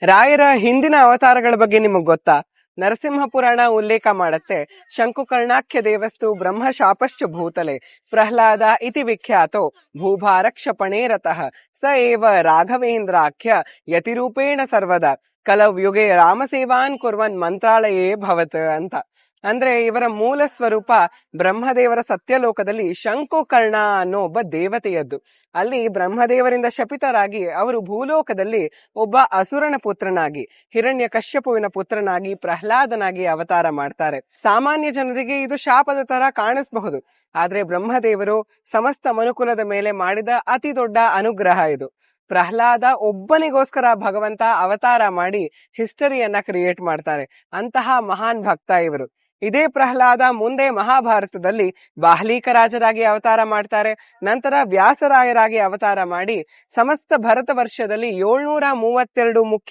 ರಾಯರ ಹಿಂದಿನ ಅವತಾರಗಳ ಬಗ್ಗೆ ನಿಮಗ್ ಗೊತ್ತಾ? ನರಸಿಂಹ ಪುರಾಣ ಉಲ್ಲೇಖ ಮಾಡತ್ತೆ, ಶಂಕುಕರ್ಣಾಖ್ಯ ದೇವಸ್ತು ಬ್ರಹ್ಮ ಶಾಪಶ್ಚ ಭೂತಲೆ ಪ್ರಹ್ಲಾದ ಇತಿ ವಿಖ್ಯಾತೋ ಭೂಭಾರಕ್ಷಪಣೇ ರತಃ ಸ ಏವ ರಾಘವೇಂದ್ರಾಖ್ಯ ಯತಿರೂಪೇಣ ಸರ್ವದಾ ಕಲವ್ಯುಗೆ ರಾಮಸೇವಾನ್ ಕುರ್ವನ್ ಮಂತ್ರಾಲಯೇ ಭವತ್ ಅಂತ. ಅಂದ್ರೆ ಇವರ ಮೂಲ ಸ್ವರೂಪ ಬ್ರಹ್ಮದೇವರ ಸತ್ಯಲೋಕದಲ್ಲಿ ಶಂಕುಕರ್ಣ ಅನ್ನೋ ಒಬ್ಬ ದೇವತೆಯದ್ದು. ಅಲ್ಲಿ ಬ್ರಹ್ಮದೇವರಿಂದ ಶಪಿತರಾಗಿ ಅವರು ಭೂಲೋಕದಲ್ಲಿ ಒಬ್ಬ ಅಸುರನ ಪುತ್ರನಾಗಿ, ಹಿರಣ್ಯ ಕಶ್ಯಪುವಿನ ಪುತ್ರನಾಗಿ, ಪ್ರಹ್ಲಾದನಾಗಿ ಅವತಾರ ಮಾಡ್ತಾರೆ. ಸಾಮಾನ್ಯ ಜನರಿಗೆ ಇದು ಶಾಪದ ತರ ಕಾಣಿಸಬಹುದು, ಆದ್ರೆ ಬ್ರಹ್ಮದೇವರು ಸಮಸ್ತ ಮನುಕುಲದ ಮೇಲೆ ಮಾಡಿದ ಅತಿ ದೊಡ್ಡ ಅನುಗ್ರಹ ಇದು. ಪ್ರಹ್ಲಾದ ಒಬ್ಬನಿಗೋಸ್ಕರ ಭಗವಂತ ಅವತಾರ ಮಾಡಿ ಹಿಸ್ಟರಿಯನ್ನ ಕ್ರಿಯೇಟ್ ಮಾಡ್ತಾರೆ. ಅಂತಹ ಮಹಾನ್ ಭಕ್ತ ಇವರು. ಇದೇ ಪ್ರಹ್ಲಾದ ಮುಂದೆ ಮಹಾಭಾರತದಲ್ಲಿ ಬಾಹ್ಲೀಕ ರಾಜರಾಗಿ ಅವತಾರ ಮಾಡ್ತಾರೆ. ನಂತರ ವ್ಯಾಸರಾಯರಾಗಿ ಅವತಾರ ಮಾಡಿ ಸಮಸ್ತ ಭರತ ವರ್ಷದಲ್ಲಿ 732 ಮುಖ್ಯ